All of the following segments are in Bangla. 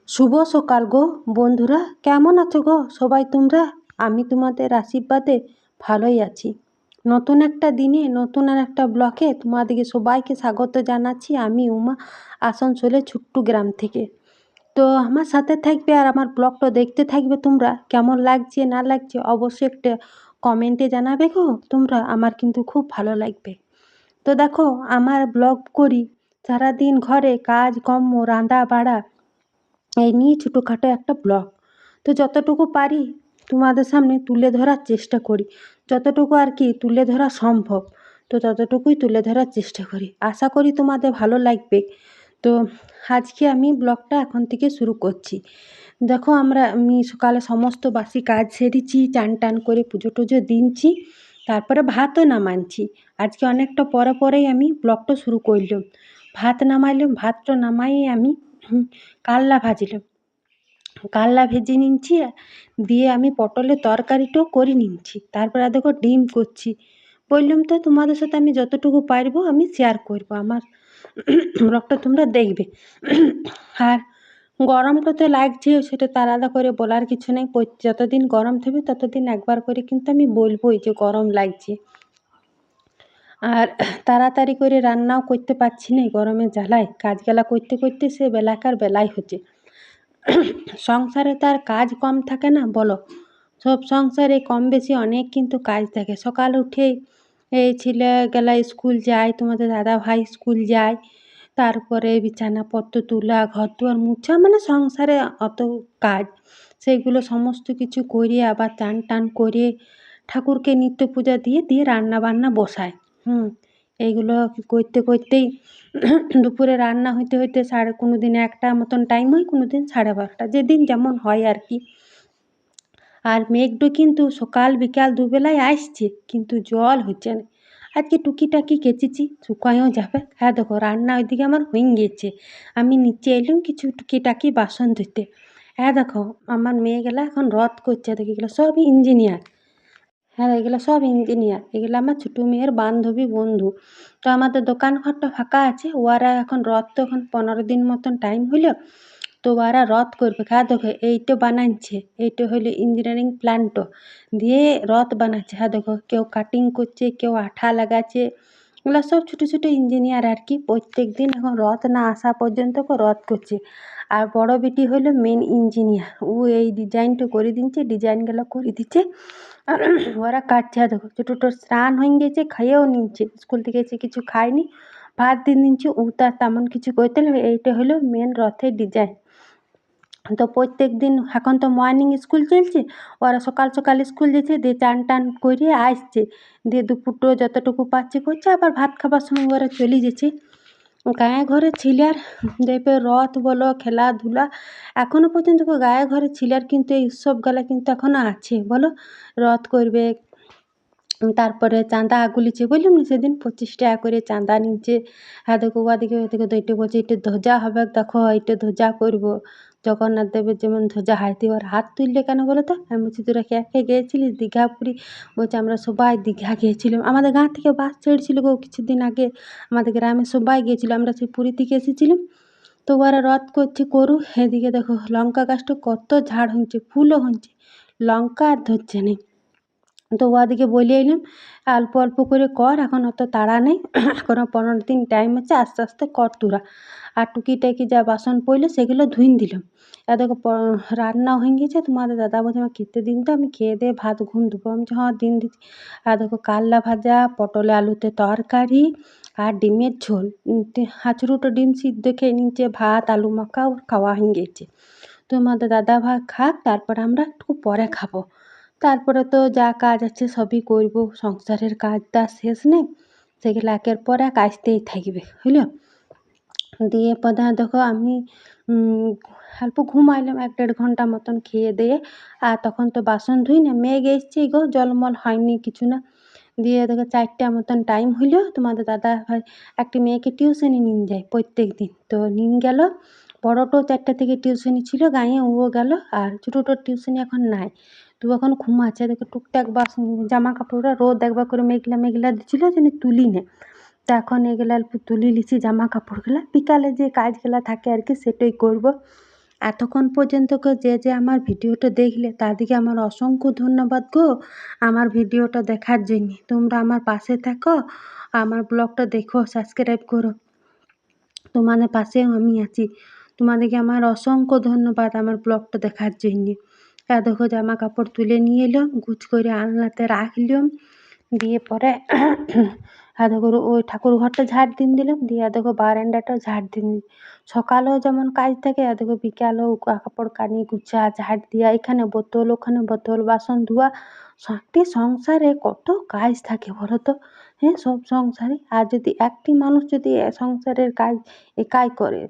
শুভ সকাল গো বন্ধুরা, কেমন আছো গো সবাই তোমরা? আমি তোমাদের আশীর্বাদে ভালোই আছি। নতুন একটা দিনে নতুন আর একটা ব্লকে তোমাদেরকে সবাইকে স্বাগত জানাচ্ছি। আমি উমা, আসানসোলের ছোট্ট গ্রাম থেকে। তো আমার সাথে থাকবে আর আমার ব্লগটা দেখতে থাকবে। তোমরা কেমন লাগছে না লাগছে অবশ্যই একটা কমেন্টে জানাবে গো তোমরা, আমার কিন্তু খুব ভালো লাগবে। তো দেখো, আমার ব্লগ করি সারাদিন ঘরে কাজ কর্ম রান্না বাড়া এই নিয়ে ছোটোখাটো একটা ব্লগ। তো যতটুকু পারি তোমাদের সামনে তুলে ধরার চেষ্টা করি, যতটুকু আর কি তুলে ধরা সম্ভব, তো ততটুকুই তুলে ধরার চেষ্টা করি। আশা করি তোমাদের ভালো লাগবে। তো আজকে আমি ব্লগটা এখন থেকে শুরু করছি। দেখো, আমি সকালে সমস্ত বাসি কাজ সেরেছি, চান টান করে পুজো টুজো দিনছি, তারপরে ভাতও নামানছি। আজকে অনেকটা পরে পরেই আমি ব্লগটা শুরু করলাম। ভাত নামাইলাম, ভাতটা নামাই আমি কাল্লা ভাজিলাম, কাল্লা ভেজে নিচ্ছি। দিয়ে আমি পটলের তরকারিটাও করে নিচ্ছি। তারপরে দেখো ডিম করছি। বললাম তো তোমাদের সাথে আমি যতটুকু পারবো আমি শেয়ার করবো, আমার ব্লগটা তোমরা দেখবে। আর গরমটা তো লাগছে, সেটা তো আলাদা করে বলার কিছু নেই। যতদিন গরম থাকবে ততদিন একবার করে কিন্তু আমি বলবোই যে গরম লাগছে। আর তাড়াতাড়ি করে রান্নাও করতে পারছি না গরমের জ্বালায়, কাজগুলা করতে করতে সে বেলাকার বেলাই হচ্ছে। সংসারে তো আর কাজ কম থাকে না বলো? সব সংসারে কম বেশি অনেক কিন্তু কাজ থাকে। সকাল উঠেই এই ছেলেগুলা স্কুল যায়, তোমাদের দাদা ভাই স্কুল যায়, তারপরে বিছানাপত্র তোলা, ঘর দুয়ার মুছা, মানে সংসারে অত কাজ, সেগুলো সমস্ত কিছু করে আবার চান টান করে ঠাকুরকে নিত্য পূজা দিয়ে দিয়ে রান্না বান্না বসায়। এইগুলো করতে করতেই দুপুরে রান্না হইতে হইতে কোনো দিন একটা মতন টাইম হয়, কোনো দিন 12:30, যেদিন যেমন হয় আর কি। আর মেঘটা কিন্তু সকাল বিকাল দুবেলায় আসছে, কিন্তু জল হচ্ছে না। আজকে টুকিটাকি কেচেছি, শুকায়ও যাবে। হ্যাঁ দেখো, রান্না ওইদিকে আমার হয়ে গিয়েছে। আমি নিচে এলাম কিছু টুকিটাকি বাসন ধুতে। হ্যাঁ দেখো, আমার মেয়েগুলা এখন রথ করছে। দেখি এগুলো সব ইঞ্জিনিয়ার। হ্যাঁ, এগুলো সব ইঞ্জিনিয়ার। এগুলো আমার ছোটো মেয়ের বান্ধবী বন্ধু। তো আমাদের দোকান ঘরটা ফাঁকা আছে, ওরা এখন রথ, তো এখন 15 দিন মতন টাইম হইলো, তো ওরা রথ করবে। হ্যাঁ দেখো, এইটা বানাচ্ছে, এইটা হলো ইঞ্জিনিয়ারিং প্ল্যানটো দিয়ে রথ বানাচ্ছে। হ্যাঁ দেখো, কেউ কাটিং করছে, কেউ আঠা লাগাচ্ছে। এগুলো সব ছোটো ছোটো ইঞ্জিনিয়ার আর কি। প্রত্যেক দিন এখন রথ না আসা পর্যন্ত রথ করছে। আর বড় বেটি হলো মেন ইঞ্জিনিয়ার, ও এই ডিজাইনটা করে দিচ্ছে, ডিজাইনগুলো করে দিচ্ছে। আর ওরা কাটছে। দেখো ছোটোটার স্নান হয়ে গেছে, খাইয়েও নিচ্ছে, স্কুল থেকে এসে কিছু খায়নি, ভাত দিয়ে নিচ্ছে। ও তার তেমন কিছু করতে হবে। এইটা হলো মেন রথের ডিজাইন। তো প্রত্যেক দিন এখন তো মর্নিং স্কুল চলছে, ওরা সকাল সকাল স্কুল যেছে, দিয়ে চান টান করে আসছে, দিয়ে দুপুরটো যতটুকু পাচ্ছে করছে, আবার ভাত খাবার সময় ওরা চলে যেছে। গায়ে ঘরে ছিলার দেখবে রথ বলো, খেলাধুলা, এখনও পর্যন্ত গায়ে ঘরে ছিলার কিন্তু এই উৎসবগুলা কিন্তু এখনও আছে বলো। রথ করবে, তারপরে চাঁদা গুলিছে, বললাম না সেদিন 25 টাকা করে চাঁদা নিচ্ছে। হ্যাঁ দেখো, ওদিকে ওদিকে তো এটা বলছে এটা ধ্বজা হবে, দেখো এটা ধ্বজা করবো। জগন্নাথ দেবের যেমন ধ্বজা হাইতে, ওর হাত তুললে কেন বলো তো? আমি বলছি তোরা কে কে গিয়েছিলিস দীঘা পুরী? বলছে আমরা সবাই দীঘা গিয়েছিলাম। আমাদের গাঁ থেকে বাস ছেড়েছিল গো কিছুদিন আগে, আমাদের গ্রামে সবাই গিয়েছিলো, আমরা সেই পুরী থেকে এসেছিলাম। তো ওরা রথ করছে করুক। এদিকে দেখো লঙ্কা গাছটা কত ঝাড় হচ্ছে, ফুলও হচ্ছে, লঙ্কা আর ধরছে নেই। তো ওদিকে বলে এলাম অল্প অল্প করে কর, এখন অত তাড়া নেই, এখনও 15 দিন টাইম আছে, আস্তে আস্তে কর তোরা। আর টুকিটাকি যা বাসন পড়লো সেগুলো ধুইন দিলাম। আর দেখো রান্না হয়ে গেছে। তোমাদের দাদা বলছে আমার খেতে দিন, তো আমি খেয়ে দিয়ে ভাত ঘুম দেবো। আমি বলছি হ্যাঁ দিন দিচ্ছি। আর দেখো কাল্লা ভাজা, পটলে আলুতে তরকারি, আর ডিমের ঝোল। হাঁচুরুটো ডিম সিদ্ধ খেয়ে নিচ্ছে, ভাত আলু মাখা ওর খাওয়া হয়ে গেছে। তোমাদের দাদা ভাত খাক, তারপর আমরা একটু পরে খাবো। তারপরে তো যা কাজ আছে সবই করব, সংসারের কাজ তা শেষ নেই, সেগুলো একের পর এক আসতেই থাকবে, বুঝলো। দিয়ে পদা দেখো আমি অল্প ঘুমাইলাম 1-1.5 ঘন্টা মতন খেয়ে দিয়ে। আর তখন তো বাসন ধুই না, মেঘ এসছে গো, জলমল হয়নি কিছু না। দিয়ে দেখো 4টা মতন টাইম হইলো, তোমাদের দাদা ভাই একটি মেয়েকে টিউশনে নিয়ে যায় প্রত্যেক দিন, তো নিয়ে গেল। বড়টাও 4টা থেকে টিউশনি ছিল গাঁয়ে, ও গেল। আর ছোটোটোর টিউশনি এখন নাই, তো এখন ঘুমাচ্ছে। দেখো টুকটাক জামা কাপড়রা রোদ একবার করে মেঘলা মেঘলা দিচ্ছিলো, যেন তুলি না। তো এখন এগুলো অল্প তুলি লিছি জামা কাপড়গুলা, বিকালে যে কাজগুলা থাকে আর কি সেটাই করব। এতক্ষণ পর্যন্ত যে আমার ভিডিওটা দেখলে তাদেরকে আমার অসংখ্য ধন্যবাদ গো আমার ভিডিওটা দেখার জন্যে। তোমরা আমার পাশে থাকো, আমার ব্লগটা দেখো, সাবস্ক্রাইব করো। তোমাদের পাশেও আমি আছি। তোমাদেরকে আমার অসংখ্য ধন্যবাদ আমার ব্লগটা দেখার জন্যে। দেখো জামা কাপড় তুলে নিয়ে এলাম, গুছ করে আলনাতে রাখলাম, দিয়ে পরে দেখো ওই ঠাকুর ঘরটা ঝাড় দিন দিলাম, দিয়ে দেখো বারান্দাটাও ঝাড় দিন। সকালেও যেমন কাজ থাকে, দেখো বিকালেও কাপড় কানি গুছা ঝাড় দিয়া, এখানে বোতল ওখানে বোতল, বাসন ধোয়া। একটি সংসারে কত কাজ থাকে বলো তো। হ্যাঁ, সব সংসারে আর যদি একটি মানুষ যদি সংসারের কাজ একাই করে,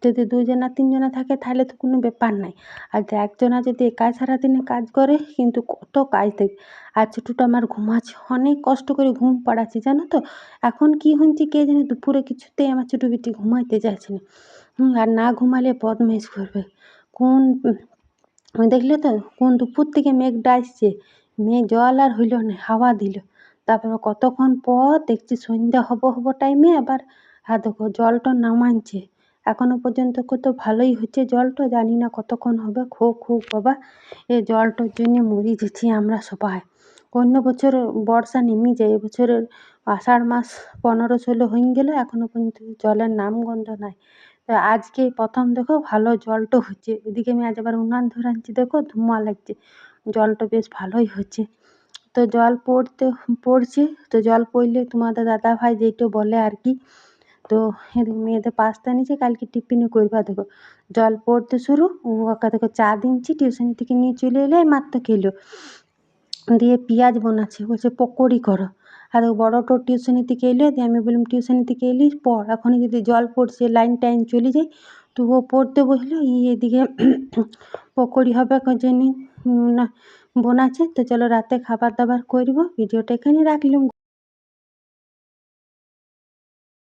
যদি 2 জনা 3 জনা থাকে তাহলে তো কোনো ব্যাপার নাই। আর যে একজনা যদি একাই সারাদিনে কাজ করে কিন্তু কত কাজ থাকে। আর ছোটুটা আমার ঘুমাচ্ছে, অনেক কষ্ট করে ঘুম পাড়াচ্ছি জানো তো। এখন কি হয়েছে কে জানে, দুপুরে কিছুতেই আমার ছোটো বেটি ঘুমাইতে চাইছে না। আর না ঘুমালে বদমাইশ করবে। দেখলে তো কোন দুপুর থেকে মেঘটা আসছে, মেঘ জল আর হইল না, হাওয়া দিল। তারপরে কতক্ষণ পর দেখছি সন্ধ্যা হব টাইমে আবার দেখো জলটা নামাচ্ছে। এখনো পর্যন্ত কত ভালোই হচ্ছে জলটা, জানি না কতক্ষণ হবে। খুব বাবা, এই জলটার জন্য মরে যেছি আমরা সবাই। অন্য বছর বর্ষা নেমে যায়, এবছরের আষাঢ় মাস 15-16 হয়ে গেল, এখনো পর্যন্ত জলের নাম গন্ধ নাই। তো আজকে প্রথম দেখো ভালো জলটা হচ্ছে। এদিকে আমি আজ আবার উনান ধরাচ্ছি, দেখো ধোঁয়া লাগছে, জলটা বেশ ভালোই হচ্ছে। তো জল পড়ছে, তো জল পড়লে তোমাদের দাদা ভাই যেটা বলে আর কি, তো মেয়েদের পাস্তা নিয়েছে, কালকে টিফিনে করবা। দেখো জল পড়তে শুরু, ওকে দেখো চা দিচ্ছি, টিউশন থেকে নিয়ে চলে এলে মাত্র খেলো, দিয়ে পেঁয়াজ বানাচ্ছে, বলছে পকোড়ি করো। আর বড়টো টিউশনি থেকে এলো, দিয়ে আমি বললাম টিউশনি থেকে এলি পড়, এখনই যদি জল পড়ছে লাইন টাইন চলে যায়। তো ও পড়তে বসলো, এদিকে পকোড়ি হবে জন্য না বানাচ্ছে। তো চলো রাতে খাবার দাবার করবো, ভিডিওটা এখানে রাখলাম।